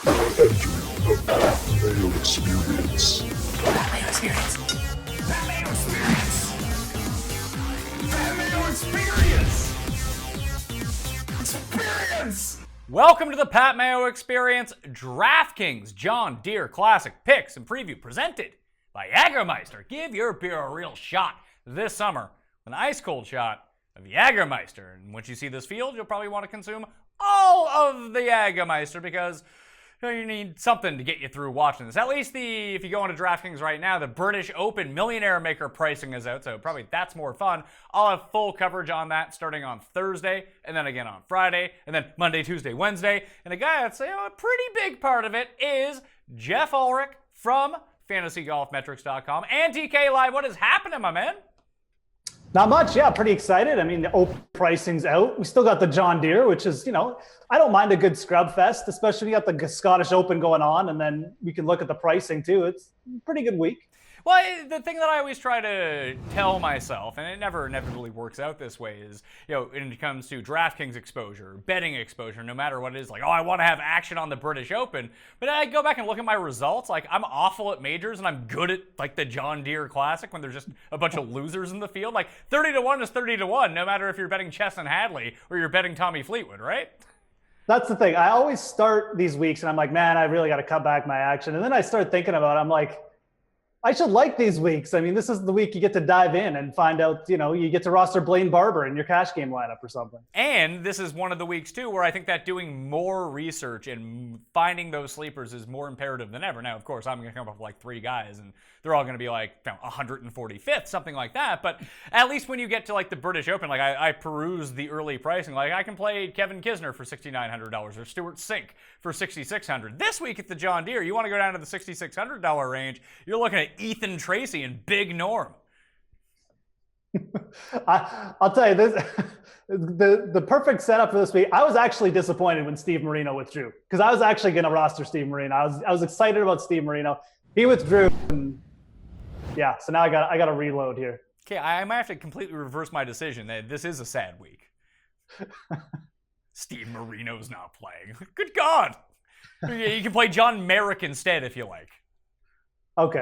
Entering the Mayo Experience. Mayo Experience. Mayo Experience. Mayo Experience. Experience. Welcome to the Pat Mayo Experience. DraftKings John Deere Classic Picks and Preview presented by Jägermeister. Give your beer a real shot this summer. An ice-cold shot of Jägermeister. And once you see this field, you'll probably want to consume all of the Jägermeister because you need something to get you through watching this. At least if you go into DraftKings right now, the British Open Millionaire Maker pricing is out, so probably that's more fun. I'll have full coverage on that starting on Thursday, and then again on Friday, and then Monday, Tuesday, Wednesday. And a guy that's a pretty big part of it is Geoff Ulrich from FantasyGolfMetrics.com and TK Live. What is happening, my man? Not much, yeah, pretty excited. I mean, the open pricing's out. We still got the John Deere, which is, I don't mind a good scrub fest, especially when you got the Scottish Open going on, and then we can look at the pricing too. It's a pretty good week. Well, the thing that I always try to tell myself, and it never inevitably works out this way, is, when it comes to DraftKings exposure, betting exposure, no matter what it is, I want to have action on the British Open, but I go back and look at my results, I'm awful at majors, and I'm good at, the John Deere Classic when there's just a bunch of losers in the field. 30-1 is 30-1, no matter if you're betting Chesson Hadley or you're betting Tommy Fleetwood, right? That's the thing. I always start these weeks, and I'm like, man, I really got to cut back my action. And then I start thinking about it. I'm like, I should like these weeks. I mean, this is the week you get to dive in and find out, you get to roster Blaine Barber in your cash game lineup or something. And this is one of the weeks, too, where I think that doing more research and finding those sleepers is more imperative than ever. Now, of course, I'm going to come up with 3 guys, and they're all going to be 145th, something like that. But at least when you get to the British Open, I peruse the early pricing. I can play Kevin Kisner for $6,900 or Stuart Sink for $6,600. This week at the John Deere, you want to go down to the $6,600 range, you're looking at Ethan Tracy and Big Norm. I'll tell you this, the perfect setup for this week. I was actually disappointed when Steve Marino withdrew because I was actually going to roster Steve Marino. I was excited about Steve Marino. He withdrew. And yeah, so now I got to reload here. Okay, I might have to completely reverse my decision. This is a sad week. Steve Marino's not playing. Good God. You can play John Merrick instead if you like. Okay.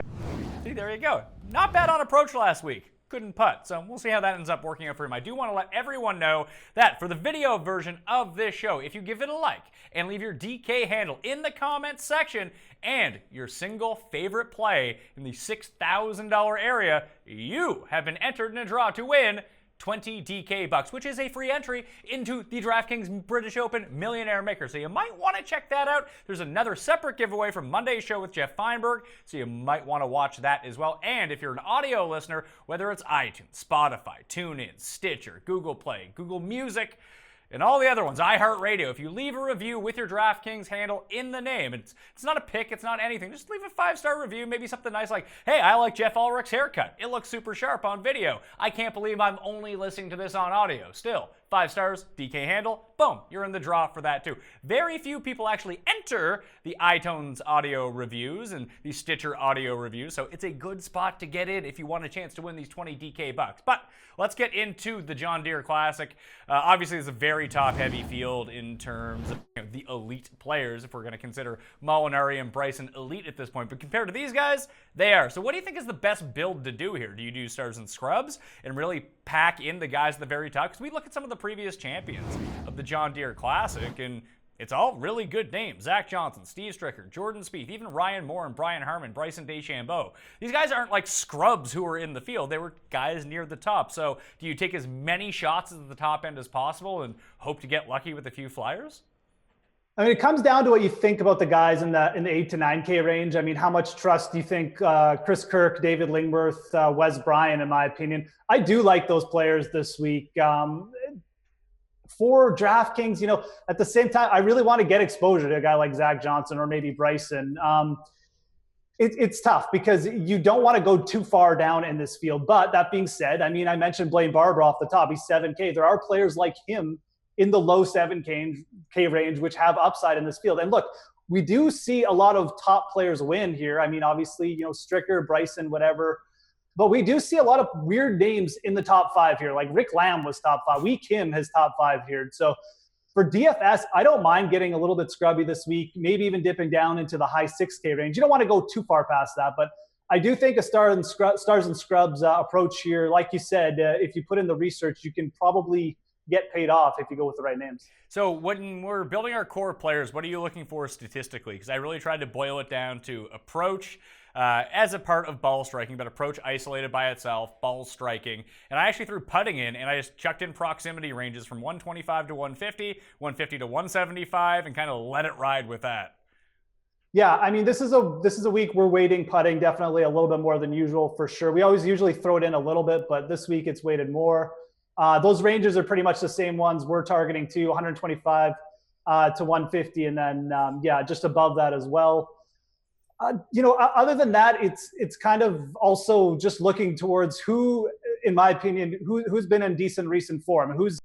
See, there you go. Not bad on approach last week. Couldn't putt. So we'll see how that ends up working out for him. I do want to let everyone know that for the video version of this show, if you give it a like and leave your DK handle in the comments section and your single favorite play in the $6,000 area, you have been entered in a draw to win 20 DK bucks, which is a free entry into the DraftKings British Open Millionaire Maker. So you might want to check that out. There's another separate giveaway from Monday's show with Jeff Feinberg, so you might want to watch that as well. And if you're an audio listener, whether it's iTunes, Spotify, TuneIn, Stitcher, Google Play, Google Music, and all the other ones, iHeartRadio, if you leave a review with your DraftKings handle in the name, it's not a pick, it's not anything, just leave a 5-star review, maybe something nice like, hey, I like Geoff Ulrich's haircut. It looks super sharp on video. I can't believe I'm only listening to this on audio. Still, 5 stars, DK handle, boom, you're in the draw for that too. Very few people actually enter the iTunes audio reviews and the Stitcher audio reviews, so it's a good spot to get in if you want a chance to win these 20 DK bucks. But let's get into the John Deere Classic. Obviously, it's a very top-heavy field in terms of the elite players, if we're going to consider Molinari and Bryson elite at this point. But compared to these guys, they are. So what do you think is the best build to do here? Do you do stars and scrubs and really pack in the guys at the very top? Because we look at some of the previous champions of the John Deere Classic, and it's all really good names. Zach Johnson, Steve Stricker, Jordan Spieth, even Ryan Moore and Brian Harmon, Bryson DeChambeau. These guys aren't like scrubs who are in the field. They were guys near the top. So do you take as many shots at the top end as possible and hope to get lucky with a few flyers? I mean, it comes down to what you think about the guys in the 8 to 9K range. I mean, how much trust do you think Chris Kirk, David Lingworth, Wes Bryant, in my opinion? I do like those players this week. For DraftKings, at the same time, I really want to get exposure to a guy like Zach Johnson or maybe Bryson. It's tough because you don't want to go too far down in this field. But that being said, I mean, I mentioned Blaine Barber off the top. He's 7K. There are players like him in the low 7K range, which have upside in this field. And look, we do see a lot of top players win here. I mean, obviously, Stricker, Bryson, whatever. But we do see a lot of weird names in the top 5 here. Like Rick Lamb was top 5. Wee Kim has top 5 here. So For DFS, I don't mind getting a little bit scrubby this week, maybe even dipping down into the high 6K range. You don't want to go too far past that, but I do think a stars and scrubs approach here, like you said, if you put in the research, you can probably get paid off if you go with the right names. So when we're building our core players, what are you looking for statistically? Because I really tried to boil it down to approach as a part of ball striking, but approach isolated by itself, ball striking. And I actually threw putting in, and I just chucked in proximity ranges from 125 to 150, 150 to 175, and kind of let it ride with that. Yeah, I mean, this is a week we're weighting putting definitely a little bit more than usual for sure. We always usually throw it in a little bit, but this week it's weighted more. Those ranges are pretty much the same ones we're targeting too, 125 to 150, and then just above that as well. Other than that, it's kind of also just looking towards who, in my opinion, who's been in decent recent form, whose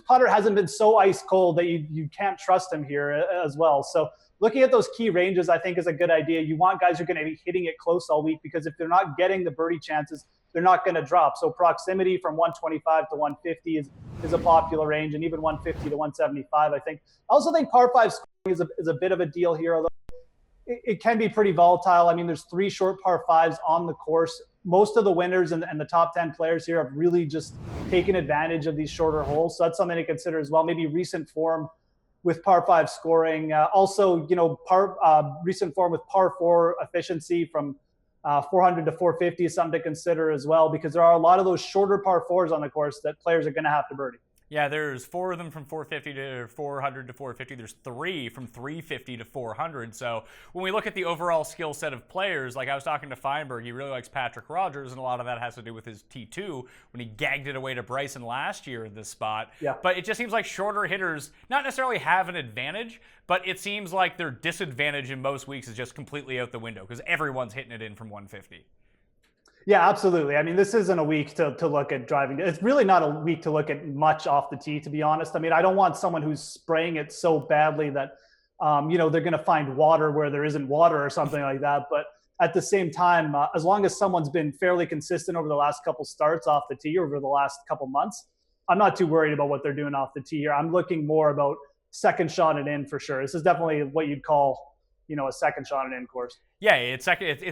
putter hasn't been so ice cold that you can't trust him here as well. So looking at those key ranges, I think, is a good idea. You want guys who are going to be hitting it close all week, because if they're not getting the birdie chances, they're not going to drop. So proximity from 125 to 150 is a popular range, and even 150 to 175, I think. I also think par 5 scoring is a bit of a deal here, although it can be pretty volatile. I mean, there's 3 short par 5s on the course. Most of the winners and the top 10 players here have really just taken advantage of these shorter holes. So that's something to consider as well. Maybe recent form with par 5 scoring. Also, recent form with par 4 efficiency from 400 to 450 is something to consider as well, because there are a lot of those shorter par 4s on the course that players are going to have to birdie. Yeah, there's 4 of them from 450 to 400 to 450. There's 3 from 350 to 400. So when we look at the overall skill set of players, like I was talking to Feinberg, he really likes Patrick Rogers, and a lot of that has to do with his T2 when he gagged it away to Bryson last year in this spot. Yeah. But it just seems like shorter hitters not necessarily have an advantage, but it seems like their disadvantage in most weeks is just completely out the window because everyone's hitting it in from 150. Yeah, absolutely. I mean, this isn't a week to look at driving. It's really not a week to look at much off the tee, to be honest. I mean, I don't want someone who's spraying it so badly that, they're going to find water where there isn't water or something like that. But at the same time, as long as someone's been fairly consistent over the last couple starts off the tee, or over the last couple months, I'm not too worried about what they're doing off the tee here. I'm looking more about second shot and in for sure. This is definitely what you'd call, a second shot and in course. Yeah, it's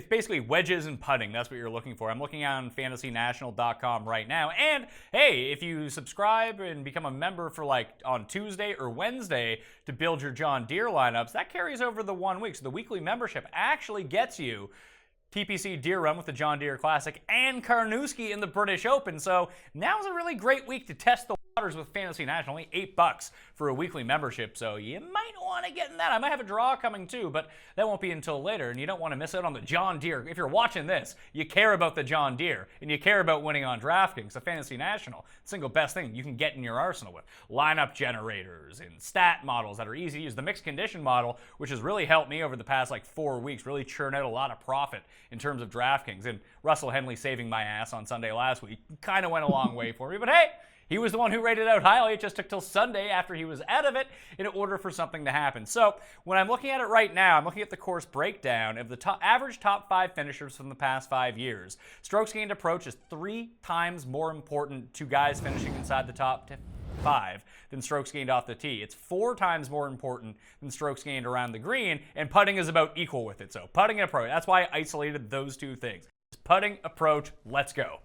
basically wedges and putting. That's what you're looking for. I'm looking on fantasynational.com right now. And hey, if you subscribe and become a member for on Tuesday or Wednesday to build your John Deere lineups, that carries over the 1 week. So the weekly membership actually gets you TPC Deere Run with the John Deere Classic and Carnoustie in the British Open. So now's a really great week to test the waters with Fantasy National. Only $8 for a weekly membership, so you might want to get in that. I might have a draw coming too, but that won't be until later, and you don't want to miss out on the John Deere. If you're watching this, you care about the John Deere, and you care about winning on DraftKings. The Fantasy National, single best thing you can get in your arsenal with lineup generators and stat models that are easy to use. The mixed condition model, which has really helped me over the past 4 weeks, really churn out a lot of profit in terms of DraftKings. And Russell Henley saving my ass on Sunday last week kind of went a long way for me, but hey, he was the one who rated out highly. It just took till Sunday after he was out of it in order for something to happen. So when I'm looking at it right now, I'm looking at the course breakdown of the average top 5 finishers from the past 5 years. Strokes gained approach is 3 times more important to guys finishing inside the top 5 than strokes gained off the tee. It's 4 times more important than strokes gained around the green, and putting is about equal with it. So putting and approach, that's why I isolated those 2 things. Putting, approach, let's go.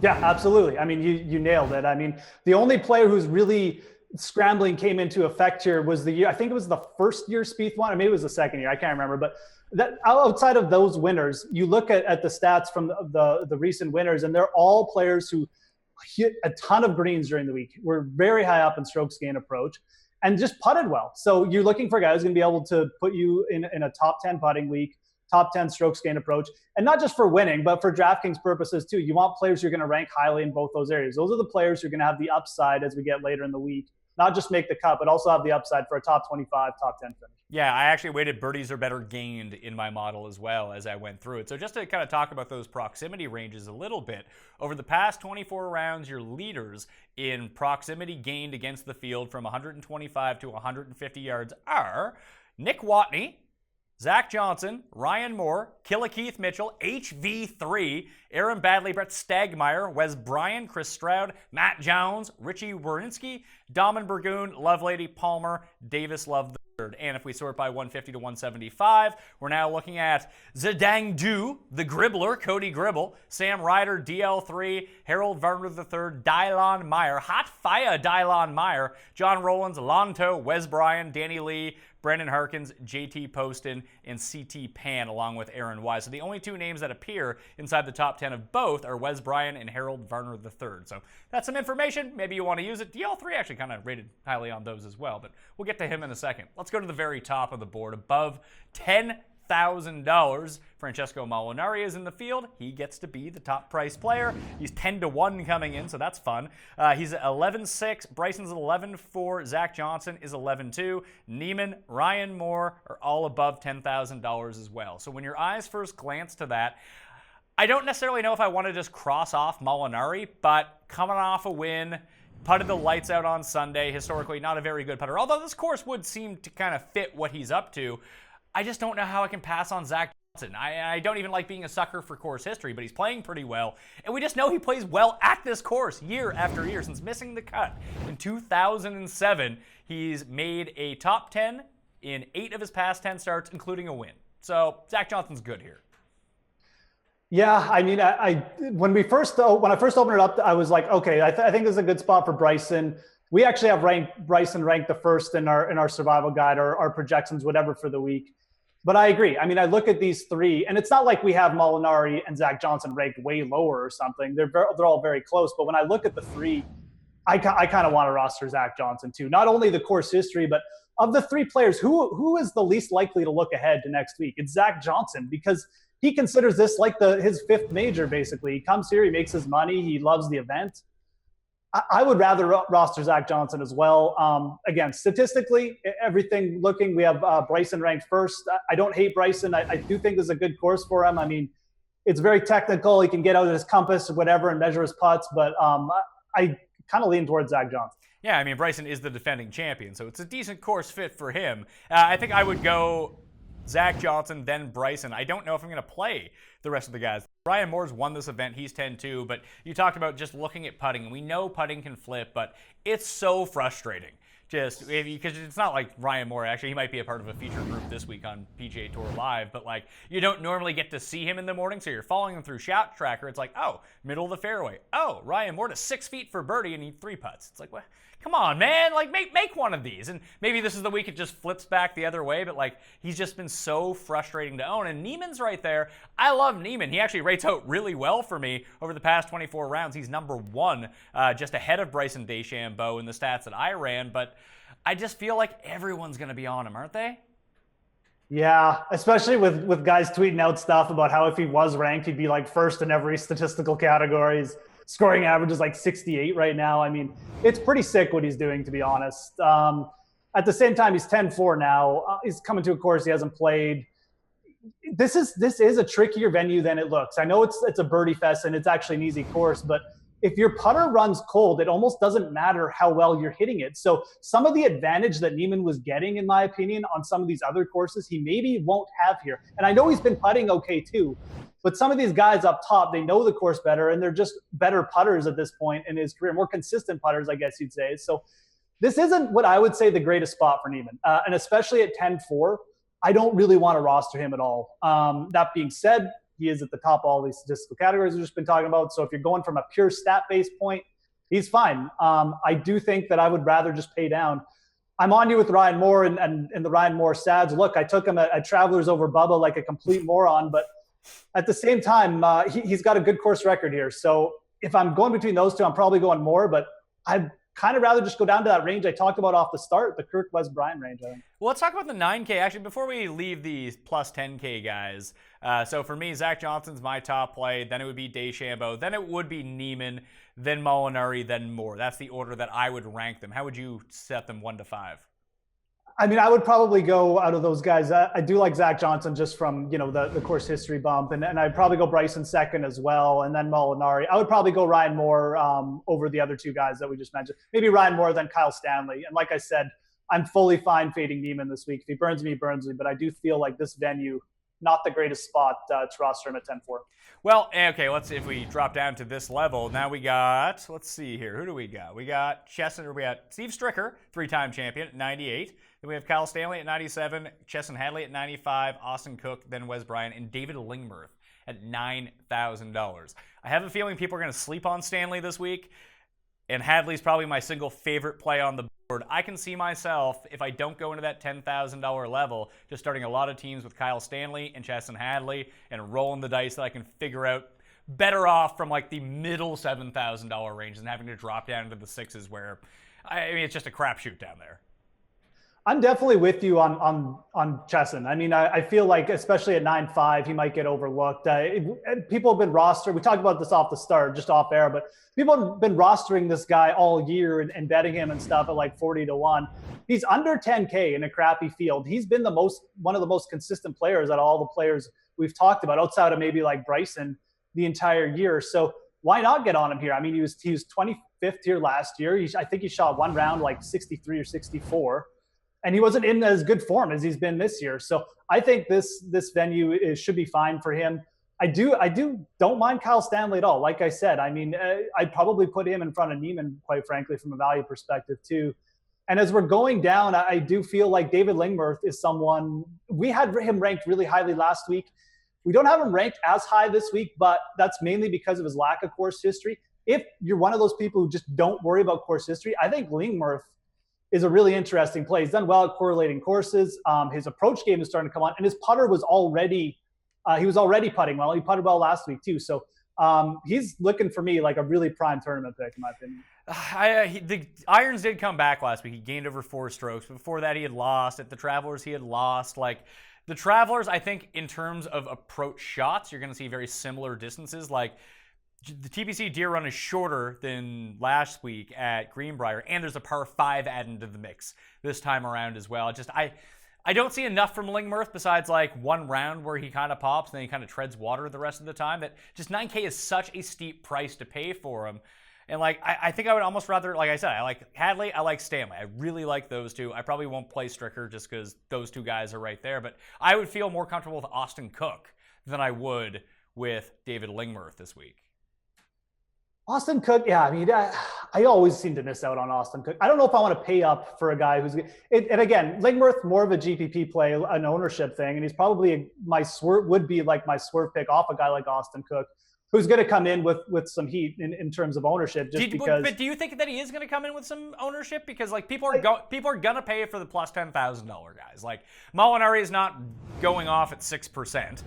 Yeah, absolutely. I mean, you nailed it. I mean, the only player who's really scrambling came into effect here was the year, I think it was the first year Spieth won, or maybe it was the second year, I can't remember. But that outside of those winners, you look at the stats from the recent winners, and they're all players who hit a ton of greens during the week, were very high up in strokes gained approach, and just putted well. So you're looking for guys who's going to be able to put you in a top 10 putting week, top 10 strokes gained approach, and not just for winning, but for DraftKings purposes too. You want players who are going to rank highly in both those areas. Those are the players who are going to have the upside as we get later in the week, not just make the cut, but also have the upside for a top 25, top 10 finish. Yeah, I actually weighted birdies are better gained in my model as well as I went through it. So just to kind of talk about those proximity ranges a little bit, over the past 24 rounds, your leaders in proximity gained against the field from 125 to 150 yards are Nick Watney, Zach Johnson, Ryan Moore, Keith Mitchell, HV3, Aaron Badley, Brett Stagmeyer, Wes Bryan, Chris Stroud, Matt Jones, Richie Werinsky, Daman Burgoon, Lovelady Palmer, Davis Love III. And if we sort by 150 to 175, we're now looking at Zedang Du, the Gribbler, Cody Gribble, Sam Ryder, DL3, Harold Varner III, Dylon Meyer, Hot Fire Dylon Meyer, John Rollins, Lonto, Wes Bryan, Danny Lee, Brandon Harkins, JT Poston, and CT Pan, along with Aaron Wise. So the only two names that appear inside the top 10 of both are Wes Bryan and Harold Varner III. So that's some information. Maybe you want to use it. DL3 actually kind of rated highly on those as well, but we'll get to him in a second. Let's go to the very top of the board. Above $10,000, Francesco Molinari is in the field. He gets to be the top price player. He's 10-1 coming in, so that's fun. He's 11-6. Bryson's 11-4. Zach Johnson is 11-2. Neiman, Ryan Moore are all above $10,000 as well. So when your eyes first glance to that, I don't necessarily know if I want to just cross off Molinari, but coming off a win, putted the lights out on Sunday, historically not a very good putter, although this course would seem to kind of fit what he's up to. I just don't know how I can pass on Zach Johnson. I don't even like being a sucker for course history, but he's playing pretty well. And we just know he plays well at this course year after year. Since missing the cut in 2007, he's made a top 10 in 8 of his past 10 starts, including a win. So Zach Johnson's good here. Yeah, I mean, when I first opened it up, I was like, okay, I think this is a good spot for Bryson. We actually have Bryson ranked the first in our survival guide, or our projections, whatever, for the week. But I agree. I mean, I look at these three, and it's not like we have Molinari and Zach Johnson ranked way lower or something. They're all very close. But when I look at the three, I kind of want to roster Zach Johnson too. Not only the course history, but of the three players, who is the least likely to look ahead to next week? It's Zach Johnson, because he considers this like his fifth major, basically. He comes here, he makes his money, he loves the event. I would rather roster Zach Johnson as well. Again, statistically, everything looking, we have Bryson ranked first. I don't hate Bryson. I do think this is a good course for him. I mean, it's very technical. He can get out of his compass or whatever and measure his putts, but I kind of lean towards Zach Johnson. Yeah, I mean, Bryson is the defending champion, so it's a decent course fit for him. I think I would go Zach Johnson, then Bryson. I don't know if I'm going to play the rest of the guys. Ryan Moore's won this event. He's 10-2, but you talked about just looking at putting, and we know putting can flip, but it's so frustrating. Just because it's not like Ryan Moore, actually, he might be a part of a feature group this week on PGA Tour Live, but like you don't normally get to see him in the morning, so you're following him through Shot Tracker. It's like, oh, middle of the fairway. Oh, Ryan Moore to 6 feet for birdie and he 3 putts. It's like, what? Come on, man, like make one of these. And maybe this is the week it just flips back the other way, but like he's just been so frustrating to own. And Neiman's right there. I love Neiman. He actually rates out really well for me over the past 24 rounds. He's number 1, just ahead of Bryson DeChambeau in the stats that I ran, but I just feel like everyone's going to be on him, aren't they? Yeah, especially with guys tweeting out stuff about how if he was ranked, he'd be like first in every statistical category. His scoring average is like 68 right now. I mean, it's pretty sick what he's doing, to be honest. At the same time, he's 10-4 now. He's coming to a course he hasn't played. This is a trickier venue than it looks. I know it's a birdie fest and it's actually an easy course, but if your putter runs cold, it almost doesn't matter how well you're hitting it. So some of the advantage that Neiman was getting, in my opinion, on some of these other courses, he maybe won't have here. And I know he's been putting okay too, but some of these guys up top, they know the course better, and they're just better putters at this point in his career, more consistent putters, I guess you'd say. So this isn't what I would say the greatest spot for Neiman. And especially at 10-4, I don't really want to roster him at all. That being said, he is at the top of all these statistical categories we've just been talking about. So if you're going from a pure stat-based point, he's fine. I do think that I would rather just pay down. I'm on you with Ryan Moore and the Ryan Moore sads. Look, I took him at Travelers over Bubba like a complete moron, but at the same time, he's got a good course record here. So if I'm going between those two, I'm probably going Moore, but I'd kind of rather just go down to that range I talked about off the start, the Kirk Wes Bryan range, I think. Well, let's talk about the 9K. Actually, before we leave the plus 10K guys, so for me, Zach Johnson's my top play. Then it would be DeChambeau. Then it would be Neiman. Then Molinari. Then Moore. That's the order that I would rank them. How would you set them 1 to 5? I mean, I would probably go out of those guys. I do like Zach Johnson just from, the course history bump. And I'd probably go Bryson second as well. And then Molinari. I would probably go Ryan Moore over the other two guys that we just mentioned. Maybe Ryan Moore, then Kyle Stanley. And like I said, I'm fully fine fading Neiman this week. If he burns me, he burns me. But I do feel like this venue, not the greatest spot to roster him at 10-4. Well, okay, if we drop down to this level, now we got, let's see here, who do we got? We got Steve Stricker, 3-time champion at 98. Then we have Kyle Stanley at 97, Chesson Hadley at 95, Austin Cook, then Wes Bryant, and David Lingmerth at $9,000. I have a feeling people are going to sleep on Stanley this week, and Hadley's probably my single favorite play on the board. I can see myself, if I don't go into that $10,000 level, just starting a lot of teams with Kyle Stanley and Chesson Hadley and rolling the dice that I can figure out better off from like the middle $7,000 range than having to drop down into the sixes where, I mean, it's just a crapshoot down there. I'm definitely with you on Chesson. I mean, I feel like, especially at 9.5, he might get overlooked. People have been rostering. We talked about this off the start, just off air, but people have been rostering this guy all year and betting him and stuff at like 40-1. He's under 10K in a crappy field. He's been one of the most consistent players out of all the players we've talked about, outside of maybe like Bryson, the entire year. So why not get on him here? I mean, he was 25th here last year. I think he shot one round like 63 or 64. And he wasn't in as good form as he's been this year. So I think this venue should be fine for him. I don't mind Kyle Stanley at all. Like I said, I mean, I'd probably put him in front of Neiman, quite frankly, from a value perspective too. And as we're going down, I do feel like David Lingmerth is someone, we had him ranked really highly last week. We don't have him ranked as high this week, but that's mainly because of his lack of course history. If you're one of those people who just don't worry about course history, I think Lingmerth is a really interesting play. He's done well at correlating courses. His approach game is starting to come on, and his putter was already putting well. He putted well last week too. So he's looking for me like a really prime tournament pick, in my opinion. The irons did come back last week. He gained over 4 strokes. Before that, he had lost. At the Travelers, he had lost. Like the Travelers, I think in terms of approach shots, you're going to see very similar distances. Like the TPC Deere Run is shorter than last week at Greenbrier, and there's a par 5 added into the mix this time around as well. I don't see enough from Lingmerth besides like one round where he kind of pops and then he kind of treads water the rest of the time. That just 9K is such a steep price to pay for him. And like I think I would almost rather, like I said, I like Hadley, I like Stanley. I really like those two. I probably won't play Stricker just because those two guys are right there. But I would feel more comfortable with Austin Cook than I would with David Lingmerth this week. Austin Cook, yeah, I mean, I always seem to miss out on Austin Cook. I don't know if I want to pay up for a guy who's – and again, Lingmerth, more of a GPP play, an ownership thing, and he's probably my swerve pick off a guy like Austin Cook, who's going to come in with some heat in terms of ownership because – But do you think that he is going to come in with some ownership? Because like people are going to pay for the plus $10,000 guys. Like Molinari is not going off at 6%.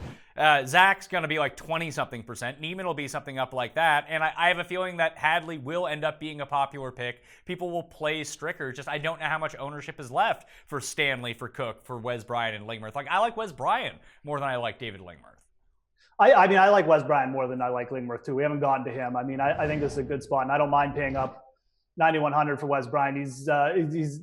Zach's going to be like 20-something percent. Neiman will be something up like that. And I have a feeling that Hadley will end up being a popular pick. People will play Stricker. Just I don't know how much ownership is left for Stanley, for Cook, for Wes Bryant, and Lingmerth. Like I like Wes Bryant more than I like David Lingmerth. I mean, I like Wes Bryant more than I like Lingmerth too. We haven't gotten to him. I mean, I think this is a good spot, and I don't mind paying up $9,100 for Wes Bryant. He's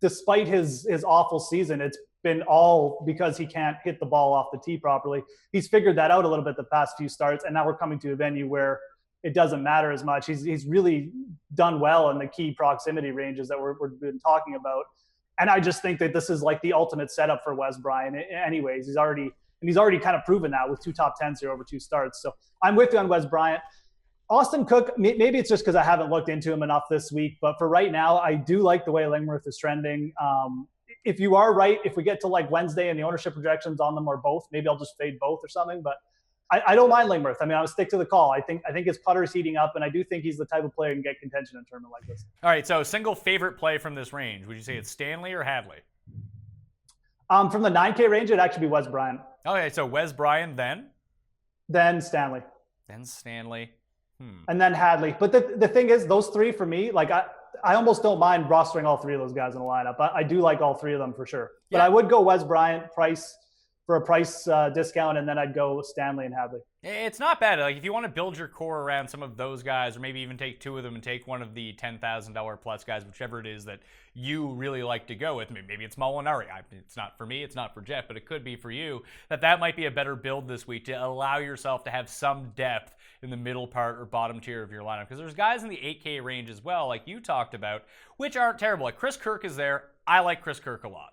despite his awful season, it's been all because he can't hit the ball off the tee properly. He's figured that out a little bit the past few starts, and now we're coming to a venue where it doesn't matter as much. He's really done well in the key proximity ranges that we've been talking about, and I just think that this is like the ultimate setup for Wes Bryant. Anyways, he's already kind of proven that with 2 top 10s here over 2 starts. So I'm with you on Wes Bryant. Austin Cook, maybe it's just because I haven't looked into him enough this week, but for right now, I do like the way Lingmerth is trending. If you are right, if we get to like Wednesday and the ownership projections on them are both, maybe I'll just fade both or something. But I don't mind Lingmerth. I mean, I would stick to the call. I think his putter is heating up, and I do think he's the type of player who can get contention in a tournament like this. All right, so single favorite play from this range. Would you say it's Stanley or Hadley? From the 9K range, it'd actually be Wes Bryant. Okay, so Wes Bryant then Stanley. And then Hadley. But the thing is, those three for me, like I almost don't mind rostering all 3 of those guys in the lineup. I do like all 3 of them for sure. But I would go Wes Bryant for a price discount, and then I'd go Stanley and Hadley. It's not bad. Like if you want to build your core around some of those guys, or maybe even take 2 of them and take one of the $10,000 plus guys, whichever it is that you really like to go with. Maybe it's Molinari. It's not for me. It's not for Jeff, but it could be for you. That might be a better build this week to allow yourself to have some depth in the middle part or bottom tier of your lineup. Because there's guys in the 8K range as well, like you talked about, which aren't terrible. Like Chris Kirk is there. I like Chris Kirk a lot.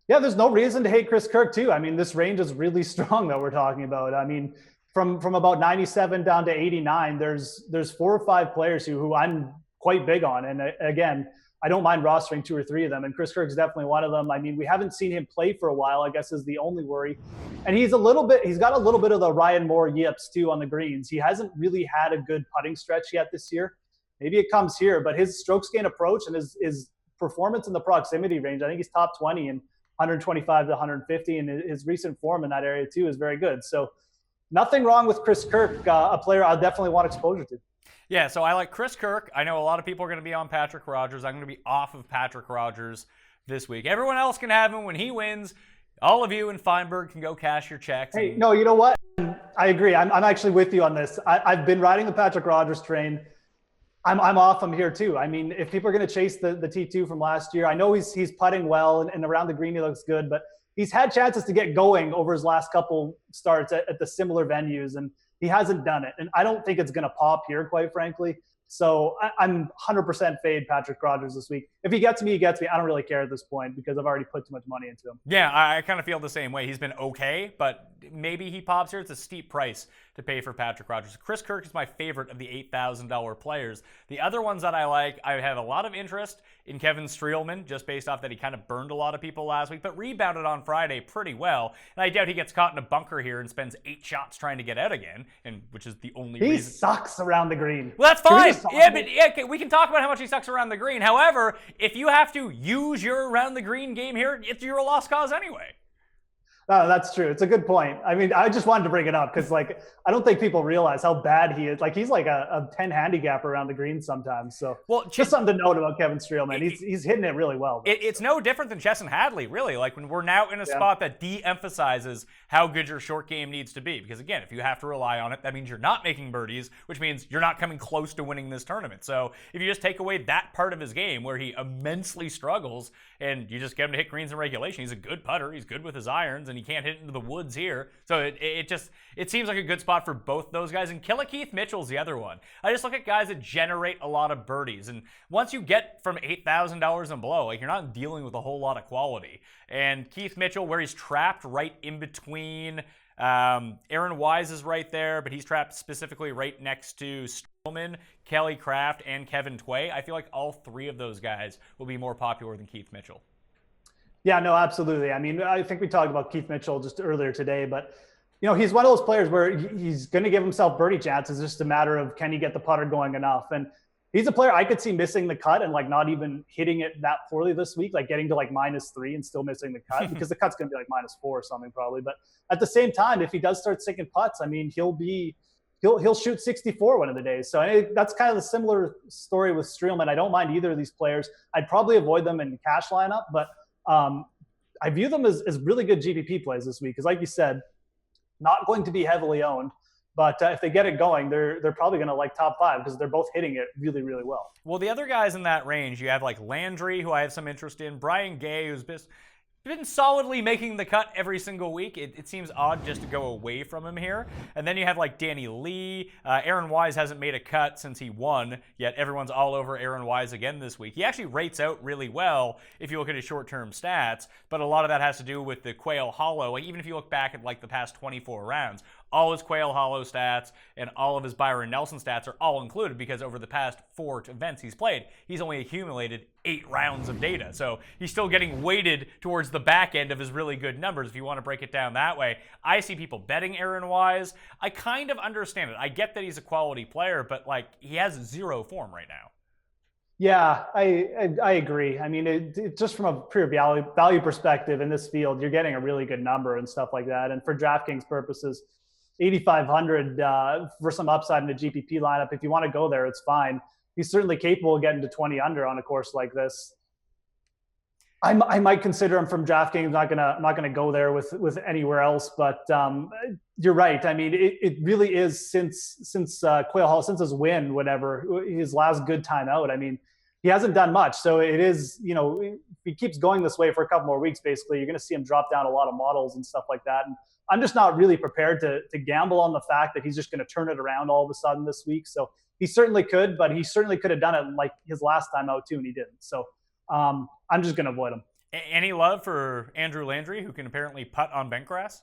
Yeah, there's no reason to hate Chris Kirk too. I mean, this range is really strong that we're talking about. I mean, from about 97 down to 89, there's 4 or 5 players who I'm quite big on. And again, I don't mind rostering 2 or 3 of them. And Chris Kirk's definitely one of them. I mean, we haven't seen him play for a while, I guess is the only worry. And he's got a little bit of the Ryan Moore yips too on the greens. He hasn't really had a good putting stretch yet this year. Maybe it comes here, but his strokes gain approach and his performance in the proximity range, I think he's top 20 and 125 to 150, and his recent form in that area too is very good. So nothing wrong with Chris Kirk, a player I'll definitely want exposure to. Yeah, so I like Chris Kirk. I know a lot of people are going to be on Patrick Rogers. I'm going to be off of Patrick Rogers this week. Everyone else can have him when he wins. All of you in Feinberg can go cash your checks. Hey, no, you know what? I agree. I'm actually with you on this. I've been riding the Patrick Rogers train. I'm off him here too. I mean, if people are going to chase the T2 from last year, I know he's putting well and around the green he looks good, but he's had chances to get going over his last couple starts at the similar venues, and he hasn't done it. And I don't think it's going to pop here, quite frankly. So I'm 100% fade Patrick Rogers this week. If he gets me, he gets me. I don't really care at this point because I've already put too much money into him. Yeah, I kind of feel the same way. He's been okay, but maybe he pops here. It's a steep price to pay for Patrick Rogers. Chris Kirk is my favorite of the $8,000 players. The other ones that I like, I have a lot of interest in Kevin Streelman, just based off that he kind of burned a lot of people last week, but rebounded on Friday pretty well. And I doubt he gets caught in a bunker here and spends 8 shots trying to get out again, and which is the only reason. He sucks around the green. Well, that's fine. Yeah, but we can talk about how much he sucks around the green. However, if you have to use your around the green game here, you're a lost cause anyway. No, that's true. It's a good point. I mean, I just wanted to bring it up because, like, I don't think people realize how bad he is. Like, he's like a 10 handicap around the green sometimes. So, just something to note about Kevin Streelman. He's hitting it really well. It's no different than Chesson Hadley, really. Like, when we're now in a spot that de-emphasizes how good your short game needs to be. Because, again, if you have to rely on it, that means you're not making birdies, which means you're not coming close to winning this tournament. So, if you just take away that part of his game where he immensely struggles and you just get him to hit greens in regulation, he's a good putter. He's good with his irons, and he can't hit into the woods here. So it seems like a good spot for both those guys. And Keith Mitchell's the other one. I just look at guys that generate a lot of birdies. And once you get from $8,000 and below, like, you're not dealing with a whole lot of quality. And Keith Mitchell, where he's trapped right in between, Aaron Wise is right there, but he's trapped specifically right next to Strowman, Kelly Craft, and Kevin Tway. I feel like all 3 of those guys will be more popular than Keith Mitchell. Yeah, no, absolutely. I mean, I think we talked about Keith Mitchell just earlier today, but, you know, he's one of those players where he's going to give himself birdie chances. It's just a matter of, can he get the putter going enough? And he's a player I could see missing the cut and, like, not even hitting it that poorly this week, like getting to like -3 and still missing the cut because the cut's going to be like -4 or something probably. But at the same time, if he does start sinking putts, I mean, he'll shoot 64 one of the days. So that's kind of the similar story with Streelman. I don't mind either of these players. I'd probably avoid them in the cash lineup, but I view them as really good GPP plays this week because, like you said, not going to be heavily owned. But if they get it going, they're probably going to like top 5 because they're both hitting it really, really well. Well, the other guys in that range, you have like Landry, who I have some interest in, Brian Gay, who's been solidly making the cut every single week. It seems odd just to go away from him here. And then you have like Danny Lee. Aaron Wise hasn't made a cut since he won, yet everyone's all over Aaron Wise again this week. He actually rates out really well if you look at his short-term stats, but a lot of that has to do with the Quail Hollow. Like, even if you look back at like the past 24 rounds, all his Quail Hollow stats and all of his Byron Nelson stats are all included because over the past 4 events he's played, he's only accumulated 8 rounds of data. So he's still getting weighted towards the back end of his really good numbers if you want to break it down that way. I see people betting Aaron Wise. I kind of understand it. I get that he's a quality player, but like, he has 0 form right now. Yeah, I agree. I mean, it just from a pure value perspective in this field, you're getting a really good number and stuff like that. And for DraftKings purposes, 8,500 for some upside in the GPP lineup. If you want to go there, it's fine. He's certainly capable of getting to 20 under on a course like this. I might consider him from DraftKings. I'm not gonna go there with anywhere else. But you're right. I mean, it really is since Quail Hall, since his win, whatever, his last good time out. I mean, he hasn't done much. So it is, you know, if he keeps going this way for a couple more weeks, basically, you're going to see him drop down a lot of models and stuff like that. And I'm just not really prepared to gamble on the fact that he's just going to turn it around all of a sudden this week. So he certainly could, but he certainly could have done it like his last time out too, and he didn't. So I'm just going to avoid him. Any love for Andrew Landry, who can apparently putt on bent grass?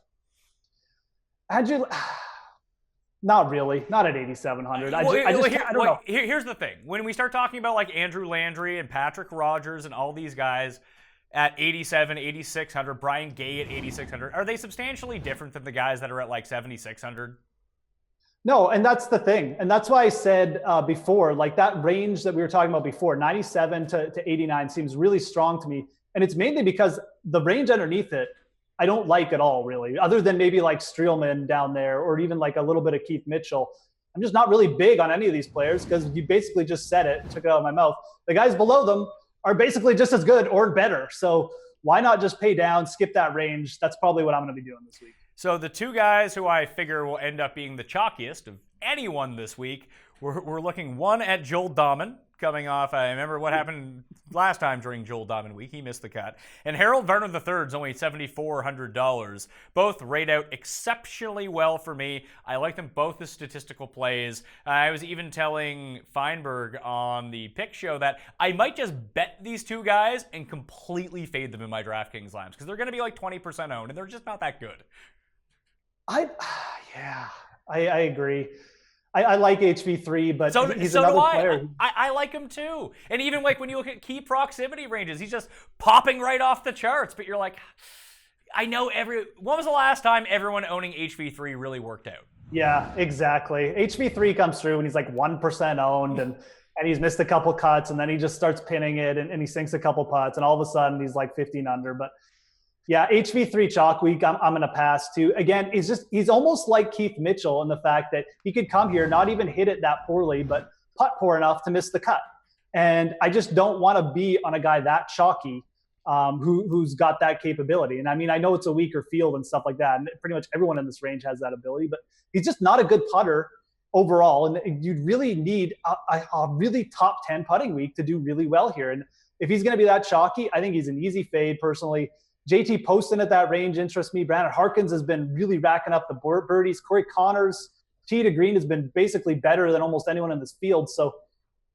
Andrew, not really. Not at 8,700. I don't know. Here's the thing. When we start talking about like Andrew Landry and Patrick Rogers and all these guys at 87, 8,600, Brian Gay at 8,600, are they substantially different than the guys that are at like 7,600? No, and that's the thing. And that's why I said before, like that range that we were talking about before, 97 to 89 seems really strong to me. And it's mainly because the range underneath it, I don't like at all, really, other than maybe like Streelman down there or even like a little bit of Keith Mitchell. I'm just not really big on any of these players because you basically just said it, took it out of my mouth. The guys below them are basically just as good or better. So why not just pay down, skip that range? That's probably what I'm going to be doing this week. So the two guys who I figure will end up being the chalkiest of anyone this week, we're looking one at Joel Dahman, coming off, I remember what happened last time during Joel Dahman week. He missed the cut. And Harold Varner III is only $7,400. Both rate out exceptionally well for me. I like them both as statistical plays. I was even telling Feinberg on the pick show that I might just bet these two guys and completely fade them in my DraftKings lineups because they're going to be like 20% owned and they're just not that good. I agree. I like HV3, but he's another player. I like him too. And even like when you look at key proximity ranges, he's just popping right off the charts. But you're like, I know when was the last time everyone owning HV3 really worked out? Yeah, exactly. HV3 comes through and he's like 1% owned and he's missed a couple cuts and then he just starts pinning it and he sinks a couple putts and all of a sudden he's like 15 under. But yeah, HV3 chalk week, I'm going to pass too. Again, he's almost like Keith Mitchell in the fact that he could come here, not even hit it that poorly, but putt poor enough to miss the cut. And I just don't want to be on a guy that chalky who's got that capability. And I mean, I know it's a weaker field and stuff like that, and pretty much everyone in this range has that ability, but he's just not a good putter overall. And you'd really need a really top 10 putting week to do really well here. And if he's going to be that chalky, I think he's an easy fade personally. JT Poston at that range interests me. Brandon Harkins has been really racking up the birdies. Corey Connors, tee to green, has been basically better than almost anyone in this field. So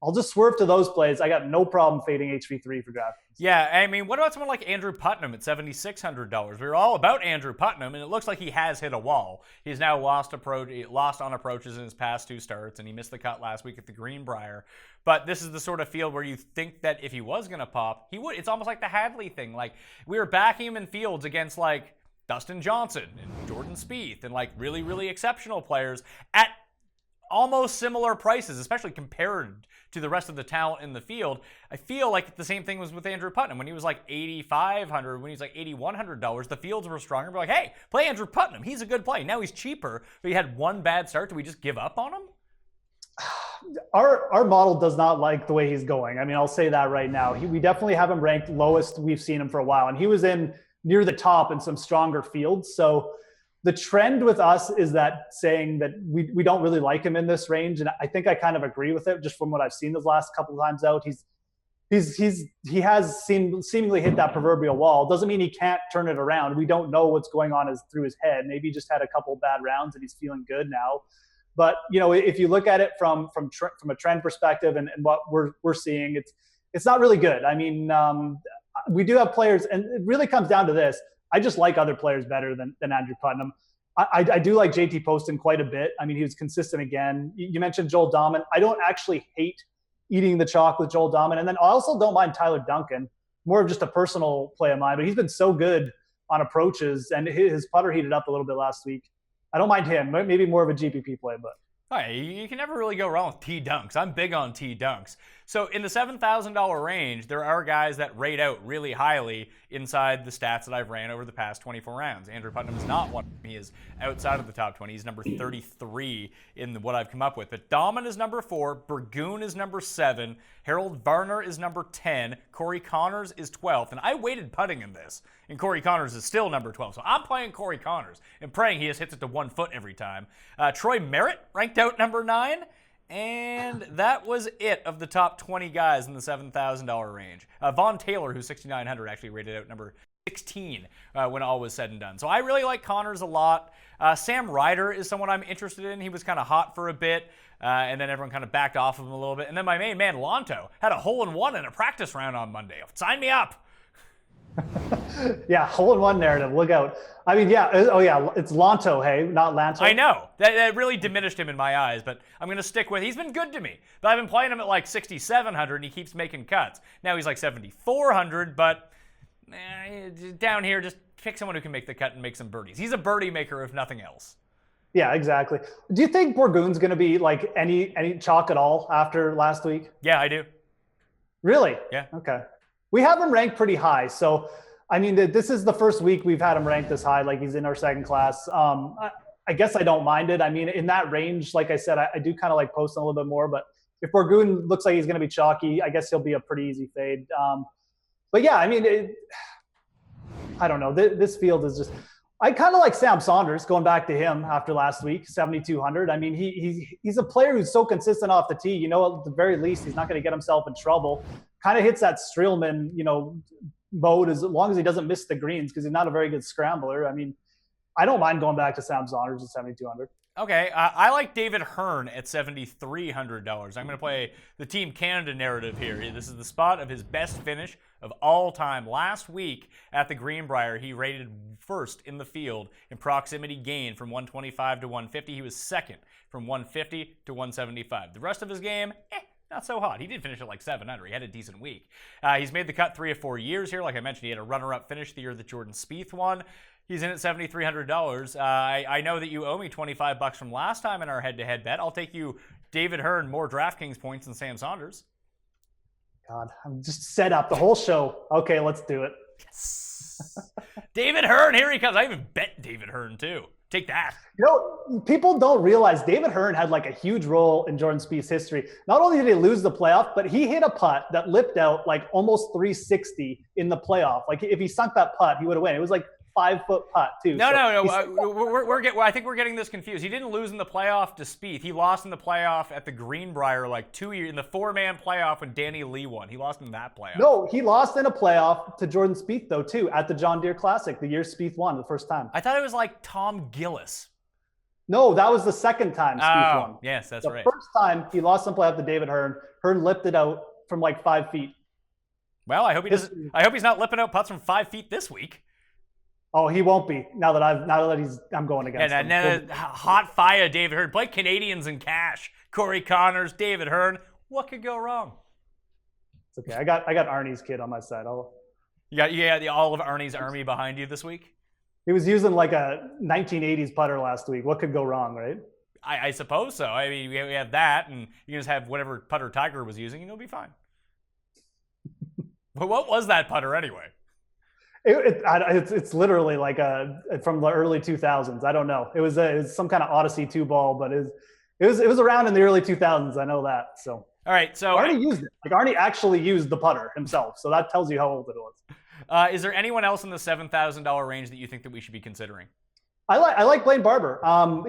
I'll just swerve to those plays. I got no problem fading HV3 for DraftKings. Yeah, I mean, what about someone like Andrew Putnam at $7,600? We were all about Andrew Putnam, and it looks like he has hit a wall. He's now lost on approaches in his past two starts, and he missed the cut last week at the Greenbrier. But this is the sort of field where you think that if he was going to pop, he would. It's almost like the Hadley thing. Like, we were backing him in fields against, like, Dustin Johnson and Jordan Spieth and, like, really, really exceptional players at almost similar prices, especially compared to the rest of the talent in the field. I feel like the same thing was with Andrew Putnam. When he was like $8,500, when he was like $8,100, the fields were stronger. We're like, hey, play Andrew Putnam. He's a good play. Now he's cheaper, but he had one bad start. Do we just give up on him? Our model does not like the way he's going. I mean, I'll say that right now. We definitely have him ranked lowest we've seen him for a while, and he was in near the top in some stronger fields. So the trend with us is that saying that we don't really like him in this range, and I think I kind of agree with it just from what I've seen those last couple of times out. He has seemingly hit that proverbial wall. Doesn't mean he can't turn it around. We don't know what's going on through his head. Maybe he just had a couple of bad rounds and he's feeling good now. But you know, if you look at it from a trend perspective and what we're seeing, it's not really good. I mean, we do have players, and it really comes down to this. I just like other players better than Andrew Putnam. I do like JT Poston quite a bit. I mean, he was consistent again. You mentioned Joel Dahman. I don't actually hate eating the chalk with Joel Dahman. And then I also don't mind Tyler Duncan, more of just a personal play of mine, but he's been so good on approaches, and his putter heated up a little bit last week. I don't mind him. Maybe more of a GPP play, but. Hey, you can never really go wrong with T-dunks. I'm big on T-dunks. So in the $7,000 range, there are guys that rate out really highly inside the stats that I've ran over the past 24 rounds. Andrew Putnam is not one. He is outside of the top 20. He's number 33 in what I've come up with. But Dahman is number 4. Burgoon is number 7. Harold Varner is number 10. Corey Connors is 12th. And I weighted putting in this, and Corey Connors is still number 12. So I'm playing Corey Connors and praying he just hits it to 1 foot every time. Troy Merritt ranked out number 9. And that was it of the top 20 guys in the $7,000 range. Vaughn Taylor, who's 6,900, actually rated out number 16 when all was said and done. So I really like Connors a lot. Sam Ryder is someone I'm interested in. He was kind of hot for a bit, and then everyone kind of backed off of him a little bit. And then my main man, Lonto, had a hole-in-one in a practice round on Monday. Sign me up. Yeah, hole-in-one narrative. Look out. I mean, yeah. Oh, yeah. It's Lonto, hey, not Lanto. I know. That really diminished him in my eyes, but I'm going to stick with. He's been good to me. But I've been playing him at like 6,700, and he keeps making cuts. Now he's like 7,400, but down here, just pick someone who can make the cut and make some birdies. He's a birdie maker, if nothing else. Yeah, exactly. Do you think Borgoon's going to be like any chalk at all after last week? Yeah, I do. Really? Yeah. Okay. We have him ranked pretty high. So, I mean, this is the first week we've had him ranked this high. Like, he's in our second class. I guess I don't mind it. I mean, in that range, like I said, I do kind of like posting a little bit more. But if Borgoon looks like he's going to be chalky, I guess he'll be a pretty easy fade. But yeah, I mean, I don't know. This field is just. I kind of like Sam Saunders, going back to him after last week, 7,200. I mean, he's a player who's so consistent off the tee. You know, at the very least, he's not going to get himself in trouble. Kind of hits that Streelman, mode as long as he doesn't miss the greens, because he's not a very good scrambler. I mean, I don't mind going back to Sam Saunders at 7,200. Okay, I like David Hearn at $7,300. I'm going to play the Team Canada narrative here. This is the spot of his best finish of all time. Last week at the Greenbrier, he rated first in the field in proximity gain from 125 to 150. He was second from 150 to 175. The rest of his game, not so hot. He did finish at like 700. He had a decent week. He's made the cut 3 or 4 years here. Like I mentioned, he had a runner-up finish the year that Jordan Spieth won. He's in at $7,300. I know that you owe me $25 from last time in our head-to-head bet. I'll take you, David Hearn, more DraftKings points than Sam Saunders. God, I'm just set up the whole show. Okay, let's do it. Yes. David Hearn, here he comes. I even bet David Hearn, too. Take that. People don't realize David Hearn had like a huge role in Jordan Spieth's history. Not only did he lose the playoff, but he hit a putt that lipped out like almost 360 in the playoff. Like if he sunk that putt, he would have won. It was like 5-foot putt too. No. I think we're getting this confused. He didn't lose in the playoff to Spieth. He lost in the playoff at the Greenbrier like 2 years in the 4-man playoff when Danny Lee won. He lost in that playoff. No, he lost in a playoff to Jordan Spieth though too at the John Deere Classic the year Spieth won the first time. I thought it was like Tom Gillis. No, that was the second time Spieth won. Yes, that's right. The first time he lost in playoff to David Hearn. Hearn lipped it out from like 5 feet. Well, I hope he doesn't. I hope he's not lipping out putts from 5 feet this week. Oh, he won't be. Now that I'm going against him. Hot fire, David Hearn. Play Canadians in cash. Corey Connors, David Hearn. What could go wrong? It's okay. I got Arnie's kid on my side. You got the all of Arnie's army behind you this week. He was using like a 1980s putter last week. What could go wrong, right? I suppose so. I mean, we have that, and you can just have whatever putter Tiger was using, and it'll be fine. But what was that putter anyway? It's literally like from the early 2000s. I don't know. It was some kind of Odyssey 2 ball, but it was around in the early 2000s. I know that. So all right. So Arnie used it. Like Arnie actually used the putter himself. So that tells you how old it was. Is there anyone else in the $7,000 range that you think that we should be considering? I like Blaine Barber.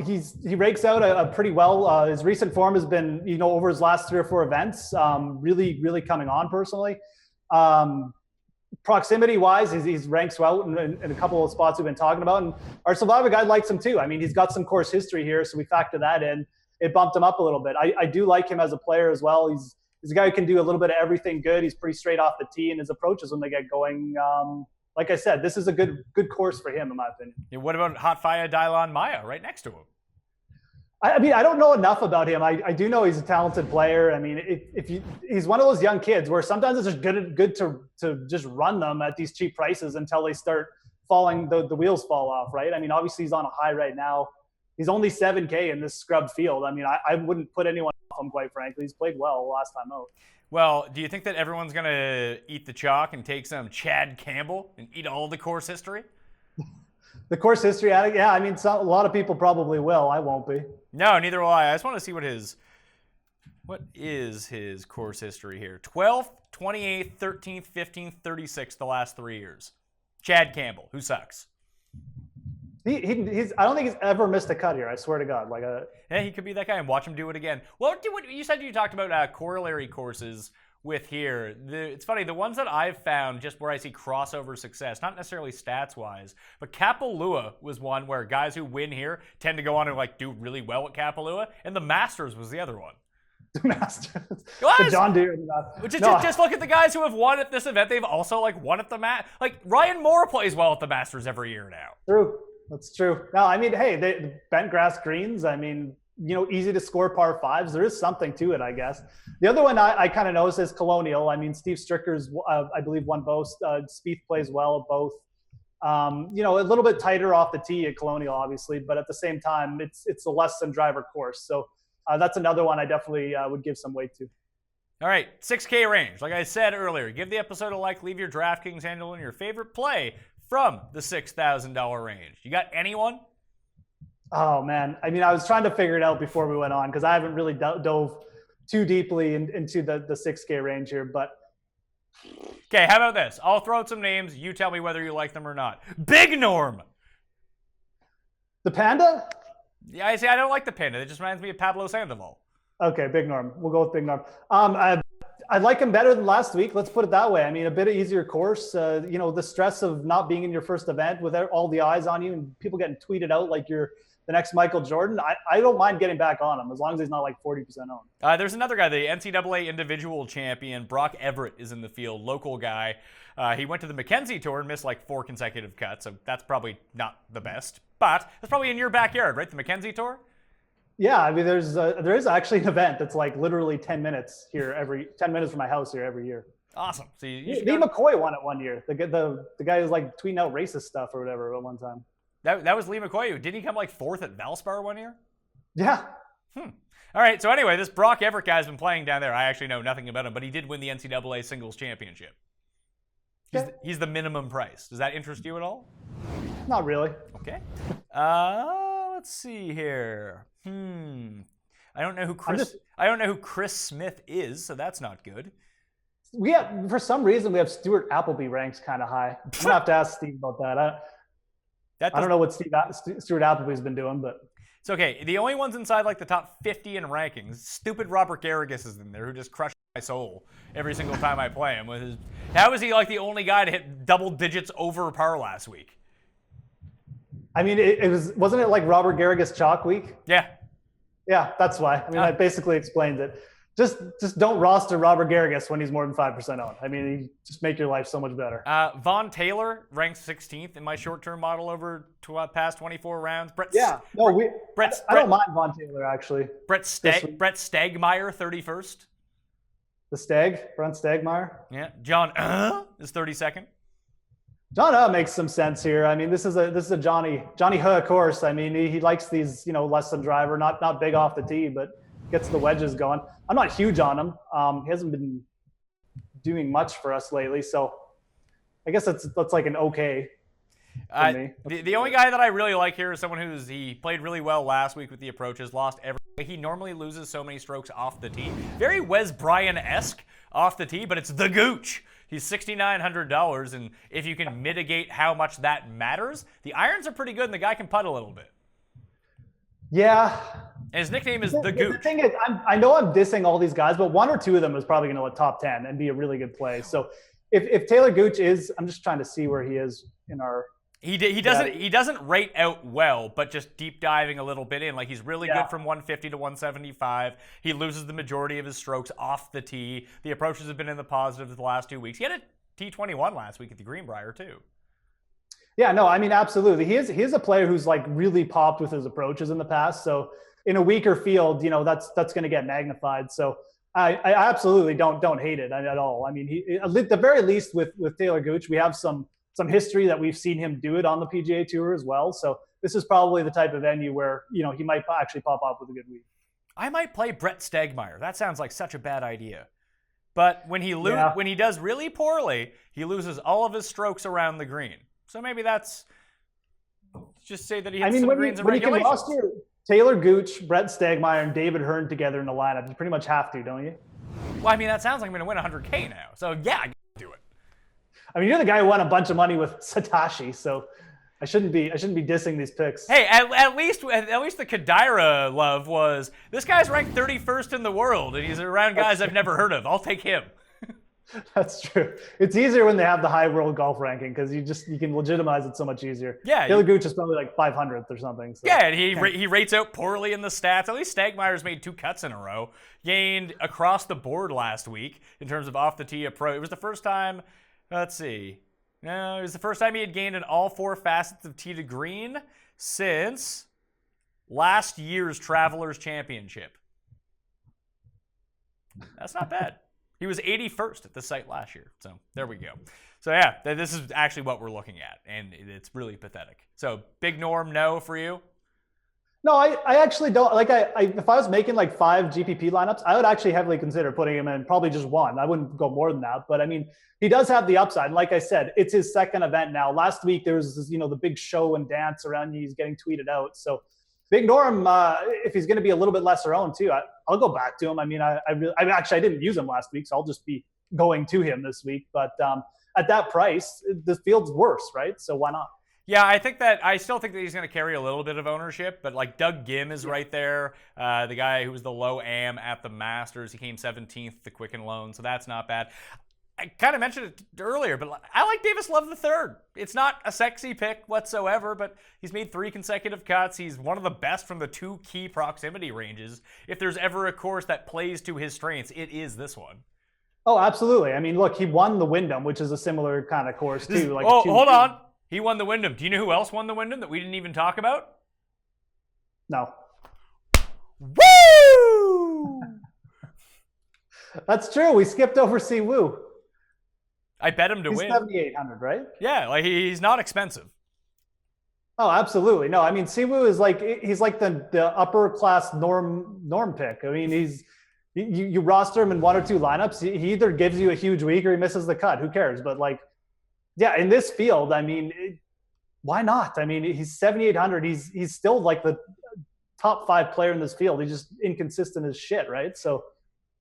He rakes out a pretty well. His recent form has been over his last 3 or 4 events. Really coming on personally. Proximity wise, he's ranked well in a couple of spots we've been talking about, and our Survivor guide likes him too. I mean, he's got some course history here, so we factor that in. It bumped him up a little bit. I do like him as a player as well. He's a guy who can do a little bit of everything good. He's pretty straight off the tee, and his approaches when they get going. Like I said, this is a good course for him, in my opinion. Yeah, what about Hot Fire Dylan Maya right next to him? I mean, I don't know enough about him. I do know he's a talented player. I mean, he's one of those young kids where sometimes it's just good to just run them at these cheap prices until they start falling, the wheels fall off, right? I mean, obviously he's on a high right now. He's only $7K in this scrub field. I mean, I wouldn't put anyone off him, quite frankly. He's played well last time out. Well, do you think that everyone's going to eat the chalk and take some Chad Campbell and eat all the course history? The course history, yeah, I mean, a lot of people probably will. I won't be. No, neither will I. I just want to see what is his course history here. 12th, 28th, 13th, 15th, 36th the last 3 years. Chad Campbell, who sucks. I don't think he's ever missed a cut here. I swear to God. Yeah, he could be that guy, and watch him do it again. You said you talked about corollary courses with here. It's funny, the ones that I've found just where I see crossover success, not necessarily stats-wise, but Kapalua was one where guys who win here tend to go on and like do really well at Kapalua, and the Masters was the other one. The Masters. What? The John Deere. Just look at the guys who have won at this event. They've also like won at the like Ryan Moore plays well at the Masters every year now. True. That's true. No, I mean, hey, the bent grass greens, I mean, easy to score par fives. There is something to it, I guess. The other one I kind of noticed is Colonial. I mean, Steve Stricker's, I believe, won both. Spieth plays well at both. A little bit tighter off the tee at Colonial, obviously, but at the same time, it's a less than driver course. So that's another one I definitely would give some weight to. All right, 6K range. Like I said earlier, give the episode a like, leave your DraftKings handle and your favorite play from the $6,000 range. You got anyone? Oh, man. I mean, I was trying to figure it out before we went on because I haven't really dove too deeply into the 6K range here. But okay, how about this? I'll throw out some names. You tell me whether you like them or not. Big Norm. The Panda? Yeah, I I don't like the Panda. It just reminds me of Pablo Sandoval. Okay, Big Norm. We'll go with Big Norm. I like him better than last week. Let's put it that way. I mean, a bit of easier course. The stress of not being in your first event with all the eyes on you and people getting tweeted out like you're the next Michael Jordan. I don't mind getting back on him as long as he's not like 40% owned. There's another guy, the NCAA individual champion, Brock Everett, is in the field, local guy. He went to the Mackenzie Tour and missed like 4 consecutive cuts, so that's probably not the best. But that's probably in your backyard, right? The Mackenzie Tour? Yeah, I mean, there is actually an event that's like literally 10 minutes here 10 minutes from my house here every year. Awesome. So Lee McCoy won it one year. The guy who's like tweeting out racist stuff or whatever at one time. That was Lee McCoy. Didn't he come like 4th at Valspar one year? Yeah. All right. So anyway, this Brock Everett guy's been playing down there. I actually know nothing about him, but he did win the NCAA singles championship. He's the minimum price. Does that interest you at all? Not really. Okay. Let's see here. I don't know who Chris Smith is, so that's not good. For some reason, we have Stuart Appleby ranks kind of high. I'm gonna have to ask Steve about that. I don't know what Stuart Appleby's been doing, but it's okay. The only ones inside like the top 50 in rankings, stupid Robert Garrigus is in there, who just crushes my soul every single time I play him. How is he like the only guy to hit double digits over par last week? I mean, wasn't it like Robert Garrigus chalk week? Yeah, that's why. I mean, that basically explains it. Just don't roster Robert Garrigus when he's more than 5% owned. I mean, you just make your life so much better. Vaughn Taylor ranks 16th in my short-term model over past 24 rounds. I don't mind Vaughn Taylor, actually. Brett Stegmeyer, 31st. Brent Stegmeyer? Yeah. John is 32nd. John makes some sense here. I mean, this is a Johnny Huh course. I mean, he likes these, less than driver, not big off the tee, but gets the wedges going. I'm not huge on him. He hasn't been doing much for us lately, so I guess that's like an okay for me. The only guy that I really like here is someone he played really well last week with the approaches, lost every. He normally loses so many strokes off the tee. Very Wes Bryan-esque off the tee, but it's the Gooch. He's $6,900, and if you can mitigate how much that matters, the irons are pretty good, and the guy can putt a little bit. Yeah. And his nickname is the Gooch. The thing is, I know I'm dissing all these guys, but 1 or 2 of them is probably going to top 10 and be a really good play. So if Taylor Gooch is, I'm just trying to see where he is in our. He doesn't rate out well, but just deep diving a little bit in. Like he's really good from 150 to 175. He loses the majority of his strokes off the tee. The approaches have been in the positive the last 2 weeks. He had a T21 last week at the Greenbrier too. Yeah, no, I mean absolutely. He is a player who's like really popped with his approaches in the past. So in a weaker field, that's going to get magnified. So I absolutely don't hate it at all. I mean, at the very least with Taylor Gooch, we have some history that we've seen him do it on the PGA Tour as well. So this is probably the type of venue where, he might actually pop up with a good week. I might play Brett Stegmeyer. That sounds like such a bad idea. But when he does really poorly, he loses all of his strokes around the green. So maybe that's just say that he hits some greens and regulations. When you can roster Taylor Gooch, Brett Stegmeyer, and David Hearn together in the lineup, you pretty much have to, don't you? Well, I mean, that sounds like I'm going to win $100K now. So yeah, I do it. I mean, you're the guy who won a bunch of money with Satoshi, so I shouldn't be dissing these picks. Hey, at least the Kadira love was this guy's ranked 31st in the world, and he's around guys I've never heard of. I'll take him. That's true. It's easier when they have the high world golf ranking because you can legitimize it so much easier. Yeah, Taylor Gooch is probably like 500th or something. So. Yeah, and he rates out poorly in the stats. At least Stagmeyer's made 2 cuts in a row. Gained across the board last week in terms of off the tee approach. It was the first time. Let's see. No, it was the first time he had gained in all 4 facets of tee to green since last year's Travelers Championship. That's not bad. He was 81st at the site last year. So there we go. So yeah, this is actually what we're looking at, and it's really pathetic. So Big Norm, no for you? No, I actually don't. Like, if I was making like 5 GPP lineups, I would actually heavily consider putting him in probably just 1. I wouldn't go more than that. But I mean, he does have the upside. And like I said, it's his second event now. Last week there was this, the big show and dance around you. He's getting tweeted out. So Big Norm, if he's going to be a little bit lesser owned too, I'll go back to him. I mean, I didn't use him last week, so I'll just be going to him this week. But at that price, the field's worse, right? So why not? Yeah, I still think that he's going to carry a little bit of ownership, but like Doug Gim is right there, the guy who was the low AM at the Masters. He came 17th at the Quicken Loan, so that's not bad. I kind of mentioned it earlier, but I like Davis Love III. It's not a sexy pick whatsoever, but he's made 3 consecutive cuts. He's one of the best from the 2 key proximity ranges. If there's ever a course that plays to his strengths, it is this one. Oh, absolutely. I mean, look, he won the Wyndham, which is a similar kind of course too. Hold on. He won the Wyndham. Do you know who else won the Wyndham that we didn't even talk about? No. Woo! That's true. We skipped over Si Woo. I bet him to win. 7,800, right? Yeah, like he's not expensive. Oh, absolutely. No, I mean, Si Woo is he's like the upper class norm pick. I mean, you roster him in 1 or 2 lineups. He either gives you a huge week or he misses the cut. Who cares? But yeah, in this field, I mean, why not? I mean, he's 7,800. He's still like the top 5 player in this field. He's just inconsistent as shit, right? So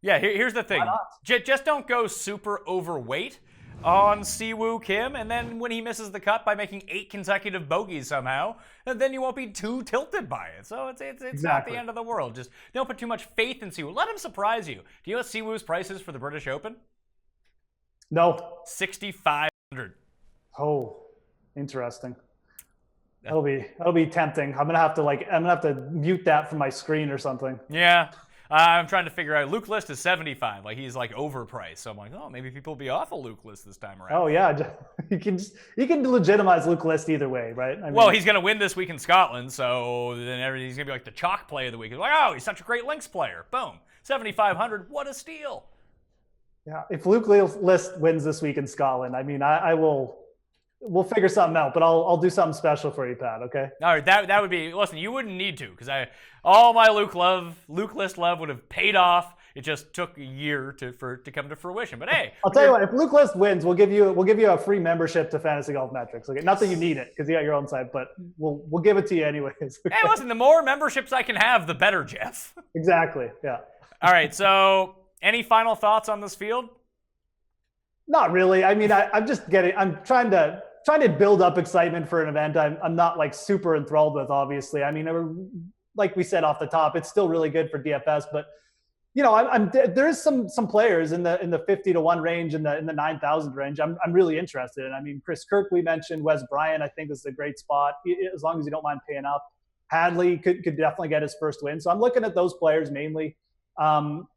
yeah, here's the thing. Just don't go super overweight on Siwoo Kim, and then when he misses the cut by making 8 consecutive bogeys somehow, then you won't be too tilted by it. So it's exactly. Not the end of the world. Just don't put too much faith in Siwoo. Let him surprise you. Do you know what Siwoo's price is for the British Open? No. 6,500. Oh, interesting. That'll be tempting. I'm gonna have to mute that from my screen or something. Yeah. I'm trying to figure out. Luke List is 75. Like, he's like overpriced. So I'm like, oh, maybe people will be off of Luke List this time around. Oh yeah, you can legitimize Luke List either way, right? Well, he's gonna win this week in Scotland, so then he's gonna be like the chalk play of the week. It's like, oh, he's such a great links player. Boom, 7,500. What a steal! Yeah, if Luke List wins this week in Scotland, I mean, we'll figure something out, but I'll do something special for you, Pat. Okay. All right, that would be. Listen, you wouldn't need to, because all my Luke List love would have paid off. It just took a year to come to fruition. But hey, I'll tell you what. If Luke List wins, we'll give you a free membership to Fantasy Golf Metrics. Okay, not that you need it because you got your own site, but we'll give it to you anyways. Okay? Hey, listen, the more memberships I can have, the better, Jeff. Exactly. Yeah. All right. So, any final thoughts on this field? Not really. I mean, I'm trying to build up excitement for an event I'm not like super enthralled with, obviously. I mean, like we said off the top, it's still really good for DFS, but there's some players in the 50 to 1 range, in the 9,000 range. I'm really interested in. I mean, Chris Kirk, we mentioned. Wes Bryant, I think, is a great spot as long as you don't mind paying up. Hadley could definitely get his first win. So I'm looking at those players mainly. I'm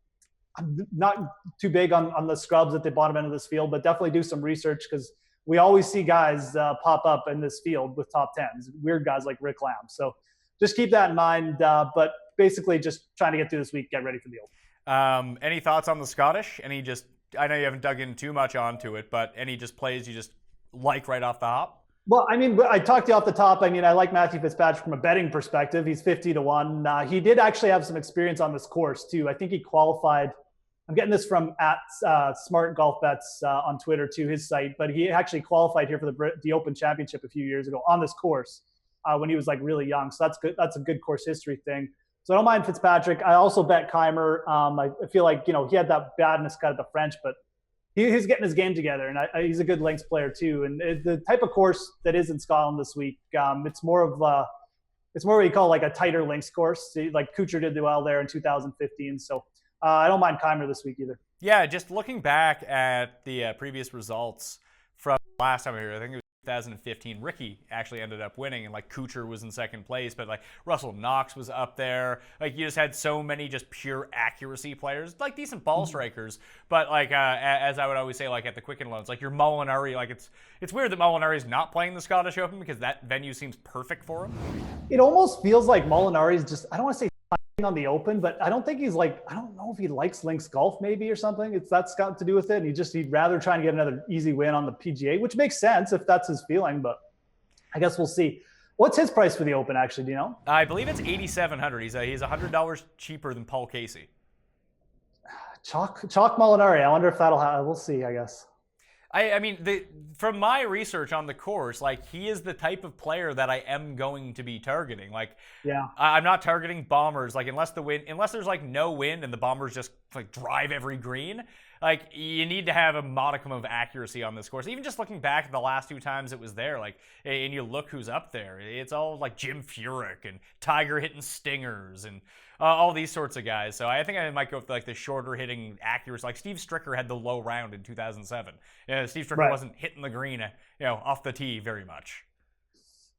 not too big on the scrubs at the bottom end of this field, but definitely do some research because we always see guys pop up in this field with top 10s, weird guys like Rick Lamb. So just keep that in mind. But basically just trying to get through this week, get ready for the Open. Any thoughts on the Scottish? I know you haven't dug in too much onto it, but any just plays you just like right off the hop? Well, I mean, I talked to you off the top. I mean, I like Matthew Fitzpatrick from a betting perspective. He's 50 to 1. He did actually have some experience on this course too. I think he qualified. I'm getting this from Smart Golf Bets on Twitter to his site, but he actually qualified here for the Open Championship a few years ago on this course when he was like really young. So that's good. That's a good course history thing. So I don't mind Fitzpatrick. I also bet Keimer. I feel like he had that bad miscut at the French, but he's getting his game together, and he's a good links player too. And the type of course that is in Scotland this week, it's more of what you call like a tighter links course. Like Kuchar did well there in 2015. So I don't mind Keimer this week either. Yeah, just looking back at the previous results from last time we were here, I think it was 2015. Ricky actually ended up winning, and like Kuchar was in second place, but like Russell Knox was up there. Like you just had so many just pure accuracy players, like decent ball strikers, but like as I would always say, like at the Quicken Loans, like your Molinari, like it's weird that Molinari's not playing the Scottish Open because that venue seems perfect for him. It almost feels like Molinari's just, I don't want to say on the Open, but I don't think he's like, I don't know if he likes links golf maybe or something. That's got to do with it. And he'd rather try and get another easy win on the PGA, which makes sense if that's his feeling, but I guess we'll see. What's his price for the Open actually, do you know? I believe it's $8,700. He's $100 cheaper than Paul Casey. Chalk Molinari. I wonder if that'll happen. We'll see, I guess. I mean, from my research on the course, like he is the type of player that I am going to be targeting. Like, yeah, I'm not targeting bombers. Like, unless there's like no wind and the bombers just like drive every green. Like, you need to have a modicum of accuracy on this course. Even just looking back at the last 2 times it was there, like, and you look who's up there. It's all like Jim Furyk and Tiger hitting stingers and all these sorts of guys. So I think I might go with like the shorter hitting accuracy. Like Steve Stricker had the low round in 2007. Steve Stricker wasn't hitting the green, off the tee very much.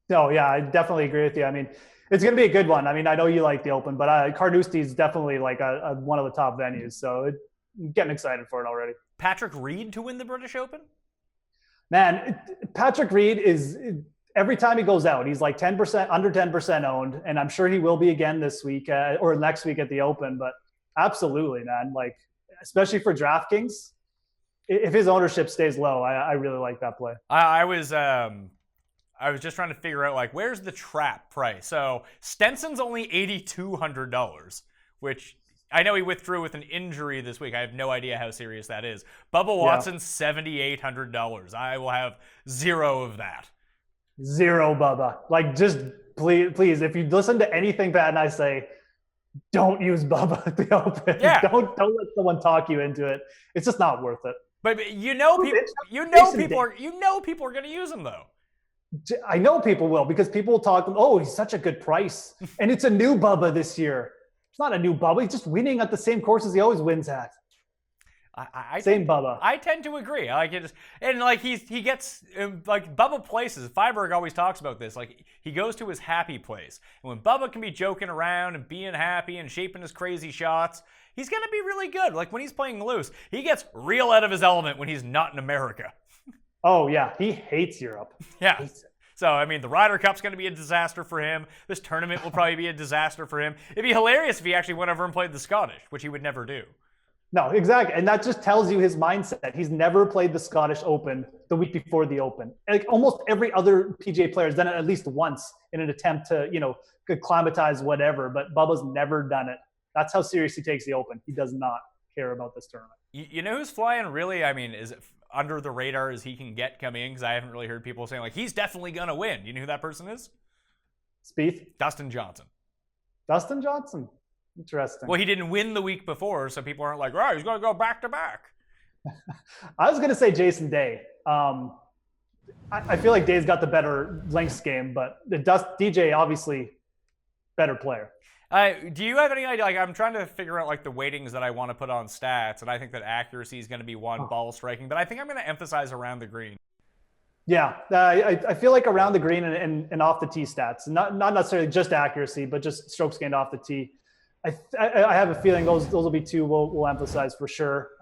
No, yeah, I definitely agree with you. I mean, it's going to be a good one. I mean, I know you like the Open, but Carnoustie is definitely like one of the top venues. So I'm getting excited for it already. Patrick Reed to win the British Open? Man, Patrick Reed is, every time he goes out, he's like 10%, under 10% owned. And I'm sure he will be again this week or next week at the Open. But absolutely, man, like, especially for DraftKings, if his ownership stays low, I really like that play. I was just trying to figure out, like, where's the trap price? So Stenson's only $8,200, which I know he withdrew with an injury this week. I have no idea how serious that is. Bubba Watson's $7,800. I will have zero of that. Zero Bubba. Like, just please, if you listen to anything Pat and I say, don't use Bubba at the Open. Yeah. Don't let someone talk you into it. It's just not worth it. But people are going to use him though. I know people will, because people will talk, oh, he's such a good price. And it's a new Bubba this year. It's not a new Bubba. He's just winning at the same courses he always wins at. Bubba. I tend to agree. I like it, and like he gets like Bubba places. Feiberg always talks about this. Like he goes to his happy place, and when Bubba can be joking around and being happy and shaping his crazy shots, he's gonna be really good. Like when he's playing loose, he gets real out of his element when he's not in America. Oh yeah, he hates Europe. Yeah. So, I mean, the Ryder Cup's going to be a disaster for him. This tournament will probably be a disaster for him. It'd be hilarious if he actually went over and played the Scottish, which he would never do. No, exactly. And that just tells you his mindset. He's never played the Scottish Open the week before the Open. Like almost every other PGA player has done it at least once in an attempt to, acclimatize whatever, but Bubba's never done it. That's how serious he takes the Open. He does not care about this tournament. You know who's flying really, is it under the radar as he can get coming in? Because I haven't really heard people saying, like, he's definitely going to win. You know who that person is? Spieth? Dustin Johnson. Dustin Johnson? Interesting. Well, he didn't win the week before, so people aren't like, oh, he's going to go back to back. I was going to say Jason Day. I feel like Day's got the better links game, but DJ, obviously, better player. Do you have any idea? Like, I'm trying to figure out like the weightings that I want to put on stats, and I think that accuracy is going to be one, ball striking, but I think I'm going to emphasize around the green. Yeah, I feel like around the green and off the tee stats, not necessarily just accuracy, but just strokes gained off the tee. I have a feeling those will be two we'll emphasize for sure.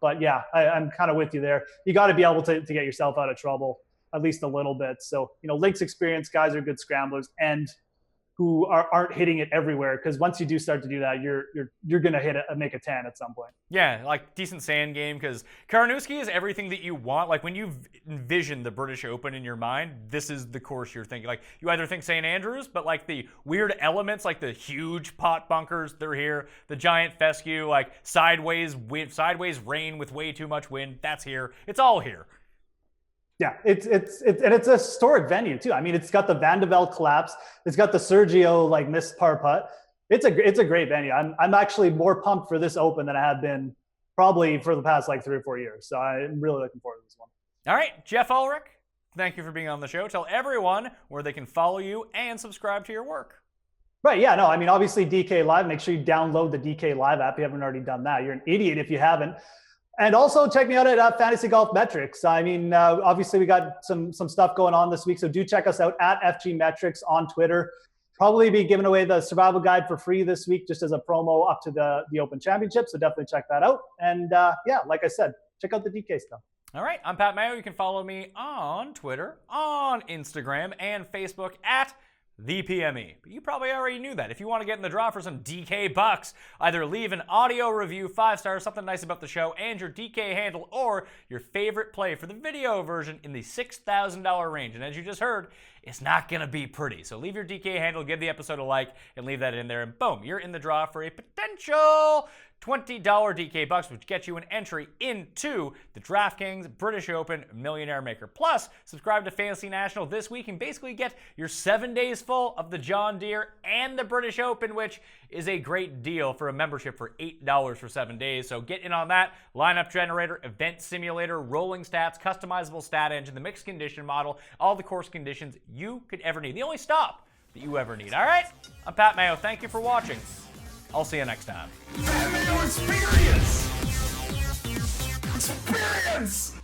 But yeah, I'm kind of with you there. You got to be able to get yourself out of trouble at least a little bit. So links experience guys are good scramblers and who aren't hitting it everywhere, because once you do start to do that, you're gonna make a 10 at some point. Yeah, like decent sand game, because Carnoustie is everything that you want. Like when you envision the British Open in your mind, this is the course you're thinking. Like you either think St. Andrews, but like the weird elements, like the huge pot bunkers, they're here. The giant fescue, like sideways rain with way too much wind, that's here. It's all here. Yeah, it's a historic venue too. I mean, it's got the Van de Velde collapse. It's got the Sergio missed par putt. It's a great venue. I'm actually more pumped for this Open than I have been probably for the past 3 or 4 years. So I'm really looking forward to this one. All right, Geoff Ulrich, thank you for being on the show. Tell everyone where they can follow you and subscribe to your work. Right. Yeah. No, I mean, obviously DK Live, make sure you download the DK Live app. If you haven't already done that, you're an idiot if you haven't. And also check me out at Fantasy Golf Metrics. I mean, obviously we got some stuff going on this week. So do check us out at FG Metrics on Twitter. Probably be giving away the survival guide for free this week, just as a promo up to the Open Championship. So definitely check that out. And yeah, like I said, check out the DK stuff. All right, I'm Pat Mayo. You can follow me on Twitter, on Instagram, and Facebook at the PME. But you probably already knew that. If you want to get in the draw for some DK bucks, either leave an audio review, 5 stars, something nice about the show, and your DK handle, or your favorite play for the video version in the $6,000 range. And as you just heard, it's not going to be pretty. So leave your DK handle, give the episode a like, and leave that in there, and boom, you're in the draw for a potential $20 DK bucks, which gets you an entry into the DraftKings British Open Millionaire Maker. Plus, subscribe to Fantasy National this week and basically get your 7 days full of the John Deere and the British Open, which is a great deal for a membership for $8 for 7 days. So get in on that. Lineup generator, event simulator, rolling stats, customizable stat engine, the mixed condition model, all the course conditions you could ever need. The only stop that you ever need. All right? I'm Pat Mayo. Thank you for watching. I'll see you next time. That Mayo experience! Experience!